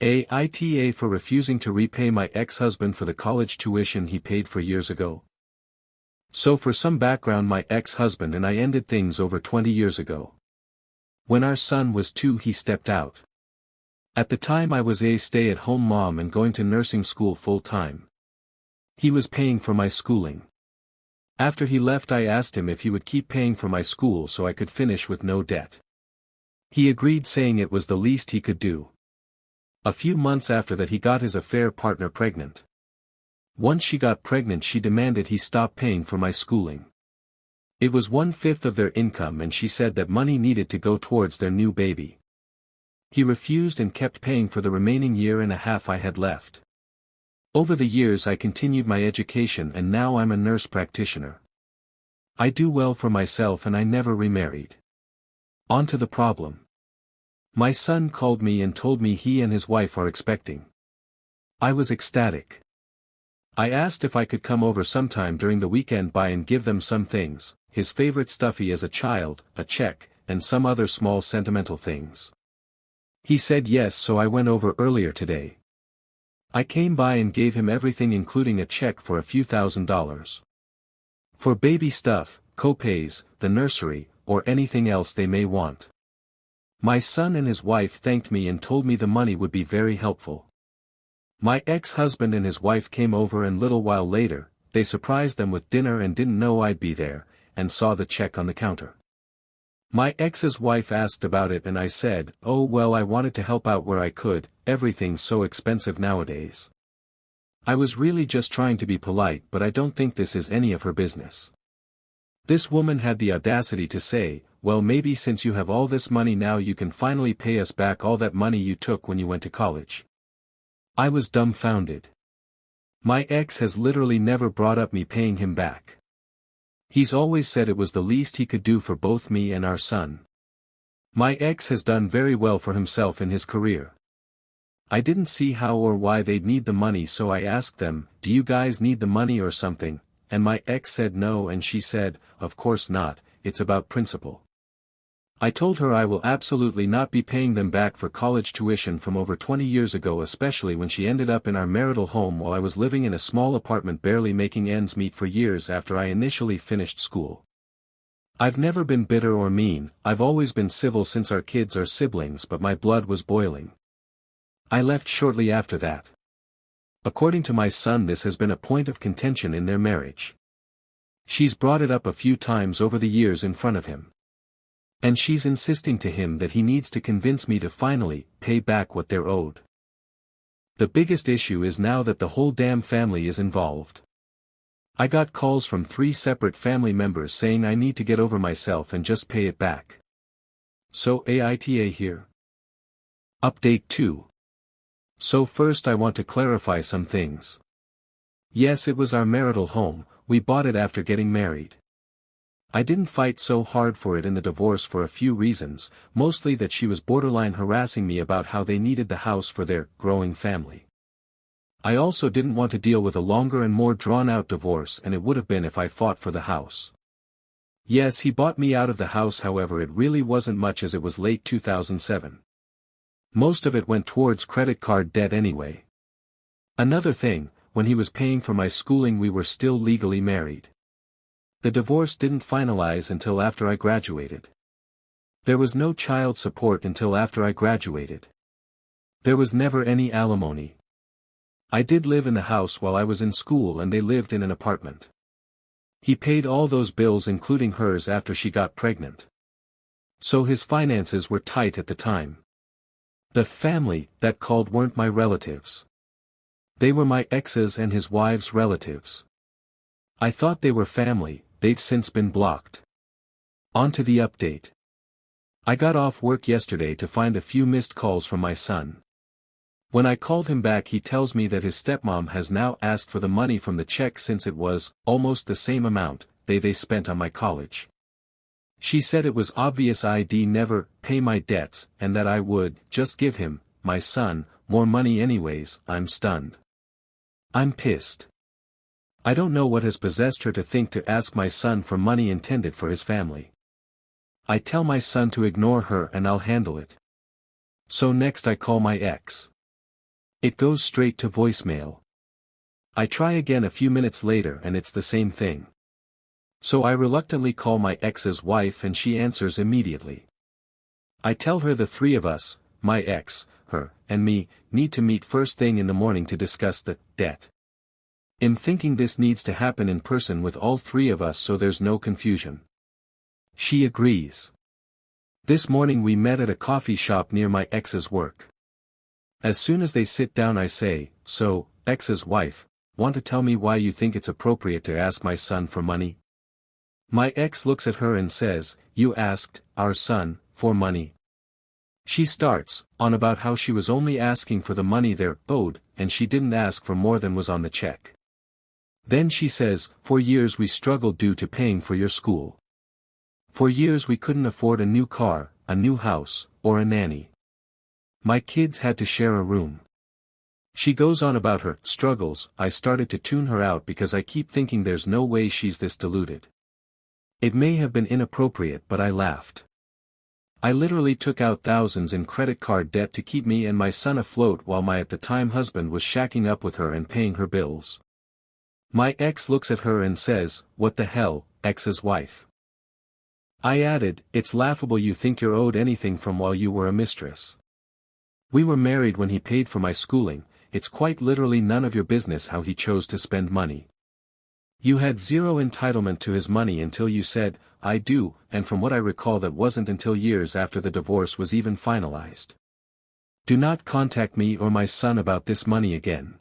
AITA for refusing to repay my ex-husband for the college tuition he paid for years ago. So for some background, my ex-husband and I ended things over 20 years ago. When our son was 2, he stepped out. At the time I was a stay-at-home mom and going to nursing school full-time. He was paying for my schooling. After he left, I asked him if he would keep paying for my school so I could finish with no debt. He agreed, saying it was the least he could do. A few months after that, he got his affair partner pregnant. Once she got pregnant, she demanded he stop paying for my schooling. It was 1/5 of their income, and she said that money needed to go towards their new baby. He refused and kept paying for the remaining year and a half I had left. Over the years I continued my education, and now I'm a nurse practitioner. I do well for myself and I never remarried. On to the problem. My son called me and told me he and his wife are expecting. I was ecstatic. I asked if I could come over sometime during the weekend by and give them some things, his favorite stuffy as a child, a check, and some other small sentimental things. He said yes, so I went over earlier today. I came by and gave him everything, including a check for a few $1,000s. For baby stuff, co-pays, the nursery, or anything else they may want. My son and his wife thanked me and told me the money would be very helpful. My ex-husband and his wife came over, and little while later, they surprised them with dinner and didn't know I'd be there, and saw the check on the counter. My ex's wife asked about it and I said, oh well, I wanted to help out where I could, everything's so expensive nowadays. I was really just trying to be polite, but I don't think this is any of her business. This woman had the audacity to say, well, maybe since you have all this money now you can finally pay us back all that money you took when you went to college. I was dumbfounded. My ex has literally never brought up me paying him back. He's always said it was the least he could do for both me and our son. My ex has done very well for himself in his career. I didn't see how or why they'd need the money, so I asked them, do you guys need the money or something? And my ex said no, and she said, of course not, it's about principle. I told her I will absolutely not be paying them back for college tuition from over 20 years ago, especially when she ended up in our marital home while I was living in a small apartment barely making ends meet for years after I initially finished school. I've never been bitter or mean, I've always been civil since our kids are siblings, but my blood was boiling. I left shortly after that. According to my son, this has been a point of contention in their marriage. She's brought it up a few times over the years in front of him. And she's insisting to him that he needs to convince me to finally pay back what they're owed. The biggest issue is now that the whole damn family is involved. I got calls from 3 separate family members saying I need to get over myself and just pay it back. So AITA here. Update 2. So first I want to clarify some things. Yes, it was our marital home, we bought it after getting married. I didn't fight so hard for it in the divorce for a few reasons, mostly that she was borderline harassing me about how they needed the house for their growing family. I also didn't want to deal with a longer and more drawn-out divorce, and it would have been if I fought for the house. Yes, he bought me out of the house, however it really wasn't much as it was late 2007. Most of it went towards credit card debt anyway. Another thing, when he was paying for my schooling we were still legally married. The divorce didn't finalize until after I graduated. There was no child support until after I graduated. There was never any alimony. I did live in the house while I was in school and they lived in an apartment. He paid all those bills including hers after she got pregnant. So his finances were tight at the time. The family that called weren't my relatives. They were my ex's and his wife's relatives. I thought they were family. They've since been blocked. On to the update. I got off work yesterday to find a few missed calls from my son. When I called him back he tells me that his stepmom has now asked for the money from the check since it was almost the same amount they spent on my college. She said it was obvious I'd never pay my debts and that I would just give him, my son, more money anyways. I'm stunned. I'm pissed. I don't know what has possessed her to think to ask my son for money intended for his family. I tell my son to ignore her and I'll handle it. So next I call my ex. It goes straight to voicemail. I try again a few minutes later and it's the same thing. So I reluctantly call my ex's wife and she answers immediately. I tell her the three of us, my ex, her, and me, need to meet first thing in the morning to discuss the debt. I'm thinking this needs to happen in person with all three of us so there's no confusion. She agrees. This morning we met at a coffee shop near my ex's work. As soon as they sit down I say, "So, ex's wife, want to tell me why you think it's appropriate to ask my son for money?" My ex looks at her and says, "You asked, our son, for money." She starts, on about how she was only asking for the money they're owed, and she didn't ask for more than was on the check. Then she says, "For years we struggled due to paying for your school. For years we couldn't afford a new car, a new house, or a nanny. My kids had to share a room." She goes on about her struggles. I started to tune her out because I keep thinking there's no way she's this deluded. It may have been inappropriate but I laughed. I literally took out thousands in credit card debt to keep me and my son afloat while my at the time husband was shacking up with her and paying her bills. My ex looks at her and says, "What the hell, ex's wife?" I added, "It's laughable you think you're owed anything from while you were a mistress. We were married when he paid for my schooling, it's quite literally none of your business how he chose to spend money. You had zero entitlement to his money until you said, 'I do,' and from what I recall that wasn't until years after the divorce was even finalized. Do not contact me or my son about this money again.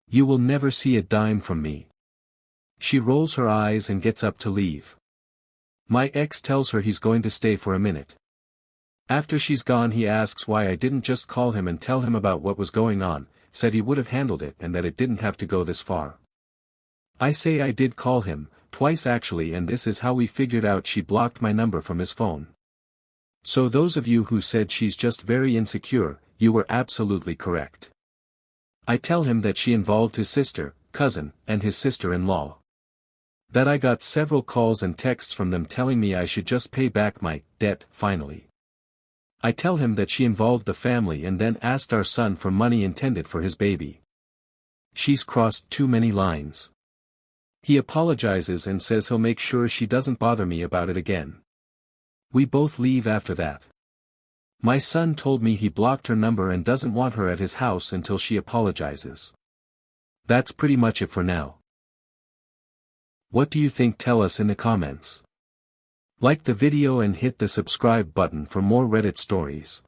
You will never see a dime from me." She rolls her eyes and gets up to leave. My ex tells her he's going to stay for a minute. After she's gone he asks why I didn't just call him and tell him about what was going on, said he would have handled it and that it didn't have to go this far. I say I did call him, twice actually, and this is how we figured out she blocked my number from his phone. So those of you who said she's just very insecure, you were absolutely correct. I tell him that she involved his sister, cousin, and his sister-in-law. That I got several calls and texts from them telling me I should just pay back my debt finally. I tell him that she involved the family and then asked our son for money intended for his baby. She's crossed too many lines. He apologizes and says he'll make sure she doesn't bother me about it again. We both leave after that. My son told me he blocked her number and doesn't want her at his house until she apologizes. That's pretty much it for now. What do you think? Tell us in the comments. Like the video and hit the subscribe button for more Reddit stories.